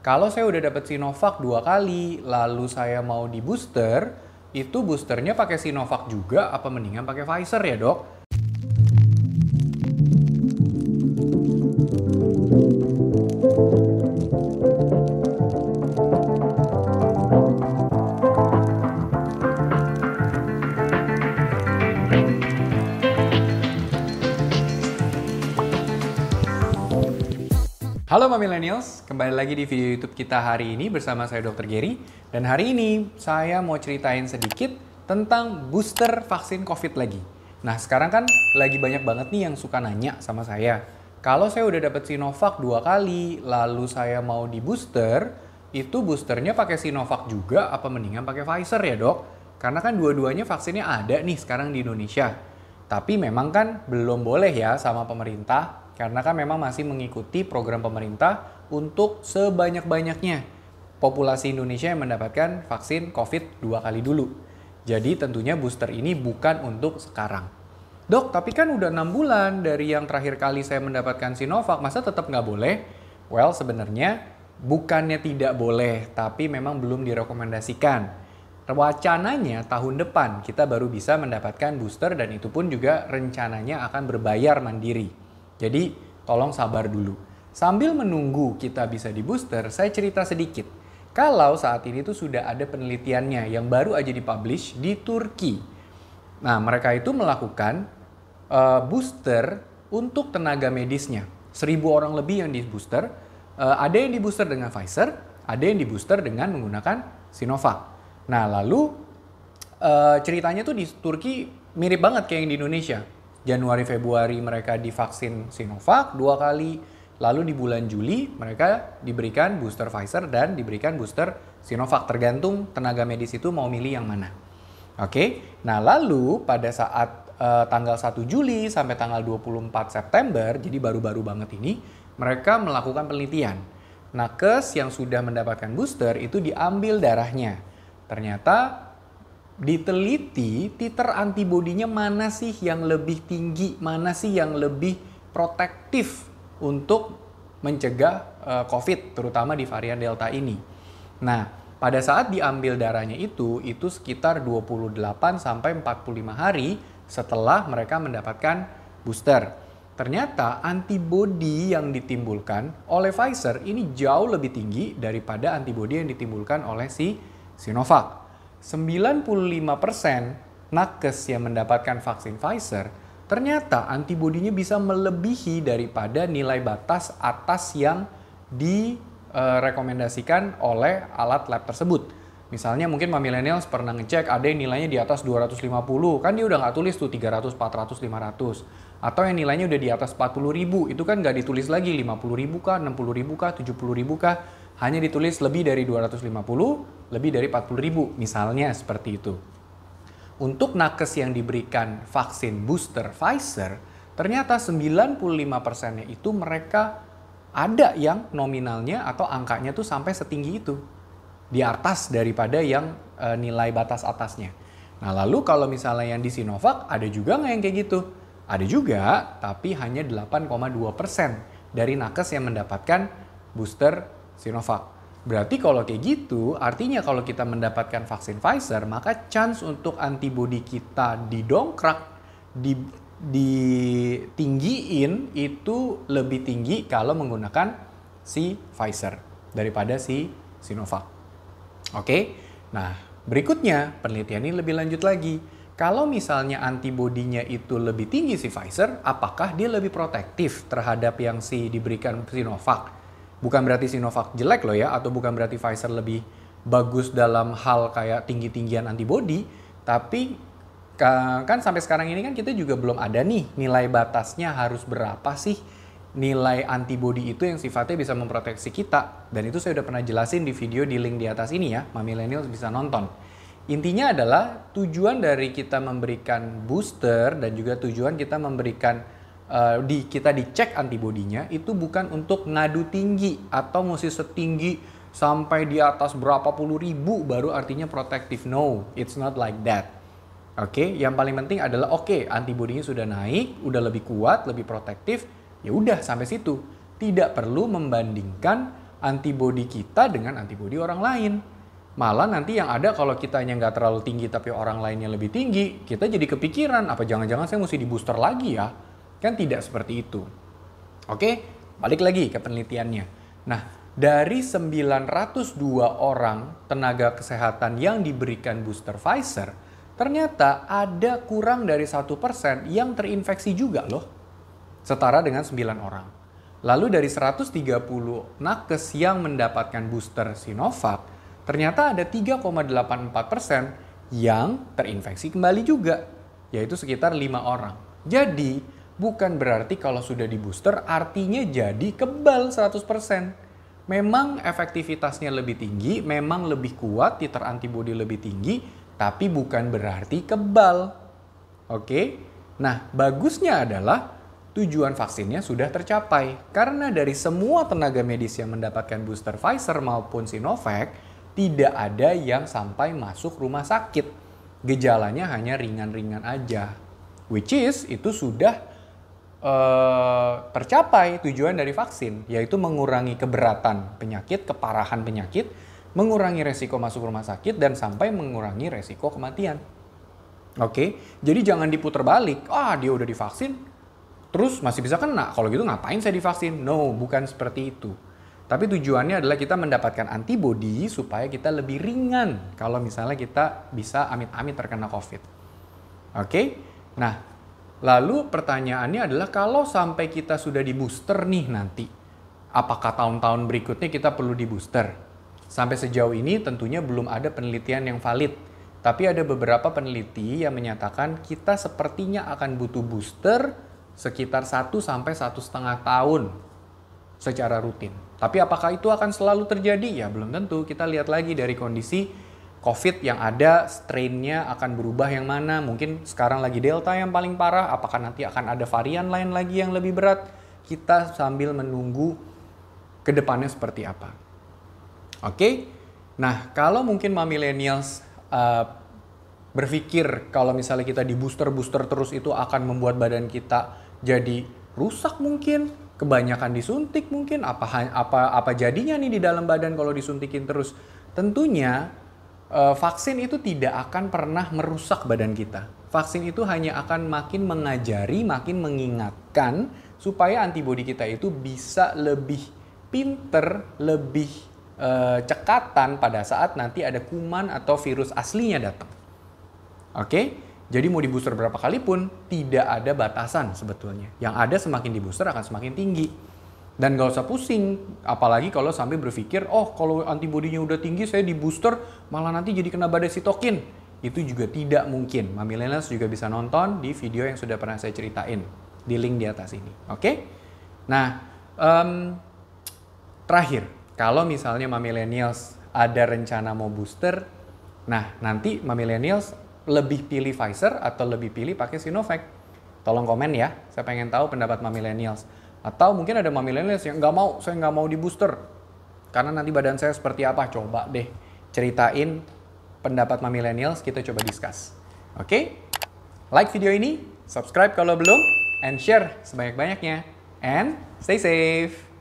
Kalau saya udah dapat Sinovac 2 kali, lalu saya mau di booster, itu boosternya pakai Sinovac juga apa mendingan pakai Pfizer ya, Dok? Halo Millennials, kembali lagi di video YouTube kita hari ini bersama saya Dr. Gary. Dan hari ini saya mau ceritain sedikit tentang booster vaksin COVID lagi. Nah sekarang kan lagi banyak banget nih yang suka nanya sama saya. Kalau saya udah dapat Sinovac 2 kali, lalu saya mau di booster, itu boosternya pakai Sinovac juga apa mendingan pakai Pfizer ya, Dok? Karena kan dua-duanya vaksinnya ada nih sekarang di Indonesia. Tapi memang kan belum boleh ya sama pemerintah, karena kan memang masih mengikuti program pemerintah untuk sebanyak-banyaknya populasi Indonesia yang mendapatkan vaksin COVID 2 kali dulu. Jadi tentunya booster ini bukan untuk sekarang. Dok, tapi kan udah 6 bulan dari yang terakhir kali saya mendapatkan Sinovac, masa tetap nggak boleh? Well, sebenarnya bukannya tidak boleh, tapi memang belum direkomendasikan. Wacananya tahun depan kita baru bisa mendapatkan booster dan itu pun juga rencananya akan berbayar mandiri. Jadi tolong sabar dulu. Sambil menunggu kita bisa di booster, saya cerita sedikit. Kalau saat ini tuh sudah ada penelitiannya yang baru aja dipublish di Turki. Nah mereka itu melakukan booster untuk tenaga medisnya. 1.000 orang lebih yang di booster. Ada yang di booster dengan Pfizer, ada yang di booster dengan menggunakan Sinovac. Nah lalu ceritanya tuh di Turki mirip banget kayak yang di Indonesia. Januari Februari mereka divaksin Sinovac 2 kali, lalu di bulan Juli mereka diberikan booster Pfizer dan diberikan booster Sinovac, tergantung tenaga medis itu mau milih yang mana. Oke, nah lalu pada saat tanggal 1 Juli sampai tanggal 24 September, jadi baru-baru banget ini, mereka melakukan penelitian. Nakes yang sudah mendapatkan booster itu diambil darahnya. Ternyata diteliti titer antibodinya mana sih yang lebih tinggi, mana sih yang lebih protektif untuk mencegah COVID, terutama di varian Delta ini. Nah, pada saat diambil darahnya itu sekitar 28 sampai 45 hari setelah mereka mendapatkan booster. Ternyata antibodi yang ditimbulkan oleh Pfizer ini jauh lebih tinggi daripada antibodi yang ditimbulkan oleh si Sinovac. 95% nakes yang mendapatkan vaksin Pfizer, ternyata antibodinya bisa melebihi daripada nilai batas atas yang direkomendasikan oleh alat lab tersebut. Misalnya mungkin millennials pernah ngecek ada yang nilainya di atas 250, kan dia udah nggak tulis tuh 300, 400, 500. Atau yang nilainya udah di atas 40.000, itu kan nggak ditulis lagi 50.000 kah, 60.000 kah, 70.000 kah. Hanya ditulis lebih dari 250, lebih dari 40.000, misalnya seperti itu. Untuk nakes yang diberikan vaksin booster Pfizer, ternyata 95%-nya itu mereka ada yang nominalnya atau angkanya tuh sampai setinggi itu. Di atas daripada yang nilai batas atasnya. Nah lalu kalau misalnya yang di Sinovac, ada juga nggak yang kayak gitu? Ada juga, tapi hanya 8,2% dari nakes yang mendapatkan booster Sinovac. Berarti kalau kayak gitu, artinya kalau kita mendapatkan vaksin Pfizer, maka chance untuk antibodi kita didongkrak, ditinggiin itu lebih tinggi kalau menggunakan si Pfizer daripada si Sinovac. Oke, nah berikutnya penelitian ini lebih lanjut lagi. Kalau misalnya antibodinya itu lebih tinggi si Pfizer, apakah dia lebih protektif terhadap yang si diberikan Sinovac? Bukan berarti Sinovac jelek loh ya, atau bukan berarti Pfizer lebih bagus dalam hal kayak tinggi-tinggian antibodi, tapi kan sampai sekarang ini kan kita juga belum ada nih nilai batasnya harus berapa sih nilai antibodi itu yang sifatnya bisa memproteksi kita. Dan itu saya udah pernah jelasin di video di link di atas ini ya, millennials bisa nonton. Intinya adalah tujuan dari kita memberikan booster dan juga tujuan kita memberikan kita dicek antibodinya itu bukan untuk ngadu tinggi atau mesti setinggi sampai di atas berapa puluh ribu baru artinya protektif. No, it's not like that. Oke, yang paling penting adalah antibodinya sudah naik, udah lebih kuat, lebih protektif, ya udah sampai situ. Tidak perlu membandingkan antibodi kita dengan antibodi orang lain. Malah nanti yang ada kalau kitanya nggak terlalu tinggi tapi orang lainnya lebih tinggi, kita jadi kepikiran, apa jangan-jangan saya mesti di booster lagi ya? Kan tidak seperti itu. Oke, balik lagi ke penelitiannya. Nah, dari 902 orang tenaga kesehatan yang diberikan booster Pfizer, ternyata ada kurang dari 1% yang terinfeksi juga loh. Setara dengan 9 orang. Lalu dari 130 nakes yang mendapatkan booster Sinovac, ternyata ada 3,84% yang terinfeksi kembali juga, yaitu sekitar 5 orang. Jadi, bukan berarti kalau sudah di booster artinya jadi kebal 100%. Memang efektivitasnya lebih tinggi, memang lebih kuat, titer antibodi lebih tinggi, tapi bukan berarti kebal. Oke? Nah, bagusnya adalah tujuan vaksinnya sudah tercapai. Karena dari semua tenaga medis yang mendapatkan booster Pfizer maupun Sinovac, tidak ada yang sampai masuk rumah sakit. Gejalanya hanya ringan-ringan aja. Which is, itu sudah tercapai tujuan dari vaksin, yaitu mengurangi keberatan penyakit, keparahan penyakit, mengurangi resiko masuk rumah sakit, dan sampai mengurangi resiko kematian. Oke, jadi jangan diputar balik. Dia udah divaksin, terus masih bisa kena. Kalau gitu ngapain saya divaksin? No, bukan seperti itu. Tapi tujuannya adalah kita mendapatkan antibodi supaya kita lebih ringan kalau misalnya kita bisa amit-amit terkena COVID. Oke? Nah, lalu pertanyaannya adalah kalau sampai kita sudah di booster nih nanti, apakah tahun-tahun berikutnya kita perlu di booster? Sampai sejauh ini tentunya belum ada penelitian yang valid. Tapi ada beberapa peneliti yang menyatakan kita sepertinya akan butuh booster sekitar 1-1,5 tahun secara rutin. Tapi apakah itu akan selalu terjadi? Ya belum tentu. Kita lihat lagi dari kondisi COVID yang ada, strain-nya akan berubah yang mana. Mungkin sekarang lagi Delta yang paling parah, apakah nanti akan ada varian lain lagi yang lebih berat? Kita sambil menunggu ke depannya seperti apa. Oke? Nah, kalau mungkin millennials berpikir kalau misalnya kita di booster-booster terus itu akan membuat badan kita jadi rusak mungkin, kebanyakan disuntik mungkin, apa jadinya nih di dalam badan kalau disuntikin terus? Tentunya vaksin itu tidak akan pernah merusak badan kita. Vaksin itu hanya akan makin mengajari, makin mengingatkan supaya antibodi kita itu bisa lebih pinter, lebih cekatan pada saat nanti ada kuman atau virus aslinya datang. Oke? Jadi mau di booster berapa kali pun tidak ada batasan sebetulnya. Yang ada semakin di booster akan semakin tinggi. Dan gak usah pusing, apalagi kalau sampai berpikir, kalau antibodinya udah tinggi saya di booster malah nanti jadi kena badai sitokin. Itu juga tidak mungkin. Millennials juga bisa nonton di video yang sudah pernah saya ceritain di link di atas ini. Oke? Nah, terakhir, kalau misalnya millennials ada rencana mau booster, nah nanti millennials lebih pilih Pfizer atau lebih pilih pakai Sinovac? Tolong komen ya, saya pengen tahu pendapat millennials. Atau mungkin ada millennials yang saya nggak mau di booster karena nanti badan saya seperti apa. Coba deh ceritain pendapat millennials, kita coba discuss. Oke? Like video ini, subscribe kalau belum, and share sebanyak-banyaknya. And stay safe!